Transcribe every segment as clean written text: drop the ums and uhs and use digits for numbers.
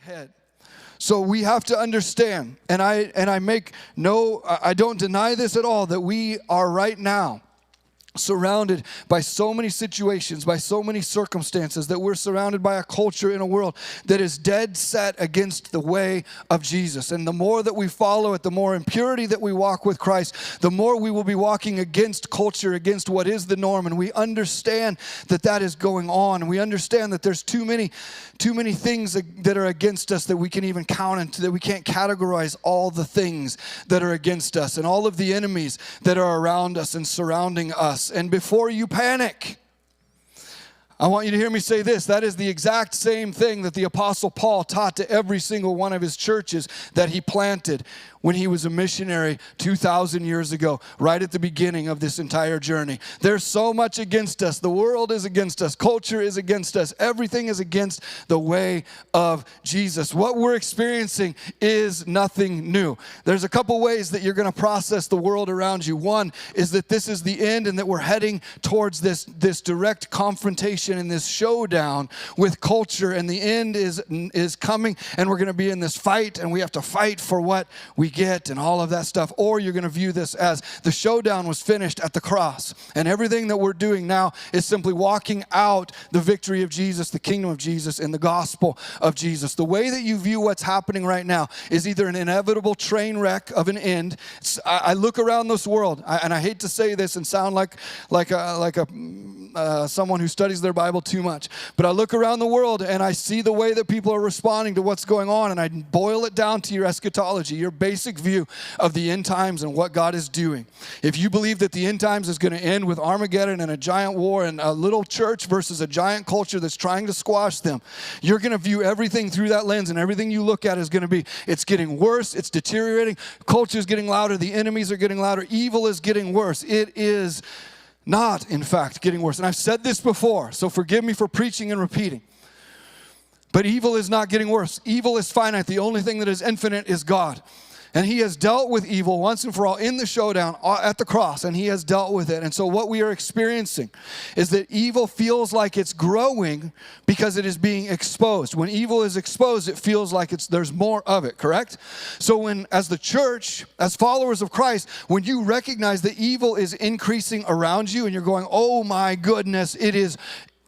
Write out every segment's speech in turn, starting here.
ahead. So we have to understand, and I don't deny this at all, that we are right now surrounded by so many situations, by so many circumstances, that we're surrounded by a culture in a world that is dead set against the way of Jesus. And the more that we follow it, the more in purity that we walk with Christ, the more we will be walking against culture, against what is the norm. And we understand that that is going on. And we understand that there's too many things that are against us that we can even count into, that we can't categorize all the things that are against us and all of the enemies that are around us and surrounding us. And before you panic, I want you to hear me say this. That is the exact same thing that the Apostle Paul taught to every single one of his churches that he planted when he was a missionary 2,000 years ago, right at the beginning of this entire journey. There's so much against us. The world is against us. Culture is against us. Everything is against the way of Jesus. What we're experiencing is nothing new. There's a couple ways that you're going to process the world around you. One is that this is the end and that we're heading towards this direct confrontation and this showdown with culture, and the end is coming, and we're going to be in this fight, and we have to fight for what we get and all of that stuff. Or you're going to view this as the showdown was finished at the cross, and everything that we're doing now is simply walking out the victory of Jesus, the kingdom of Jesus, and the gospel of Jesus. The way that you view what's happening right now is either an inevitable train wreck of an end. I look around this world, and I hate to say this and sound like someone who studies their Bible too much, but I look around the world and I see the way that people are responding to what's going on, and I boil it down to your eschatology, your basic view of the end times and what God is doing. If you believe that the end times is going to end with Armageddon and a giant war and a little church versus a giant culture that's trying to squash them, you're going to view everything through that lens, and everything you look at is going to be, it's getting worse, it's deteriorating, culture is getting louder, the enemies are getting louder, evil is getting worse. It is not, in fact, getting worse. And I've said this before, so forgive me for preaching and repeating. But evil is not getting worse. Evil is finite. The only thing that is infinite is God. And he has dealt with evil once and for all in the showdown at the cross, and he has dealt with it. And so what we are experiencing is that evil feels like it's growing because it is being exposed. When evil is exposed, it feels like there's more of it, correct? So when, as the church, as followers of Christ, when you recognize that evil is increasing around you and you're going, oh my goodness, it is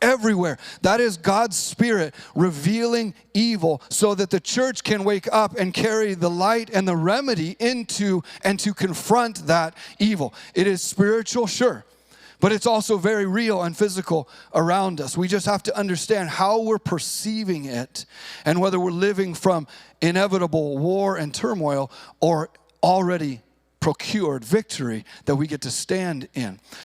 everywhere. That is God's Spirit revealing evil so that the church can wake up and carry the light and the remedy into and to confront that evil. It is spiritual, sure, but it's also very real and physical around us. We just have to understand how we're perceiving it and whether we're living from inevitable war and turmoil or already procured victory that we get to stand in.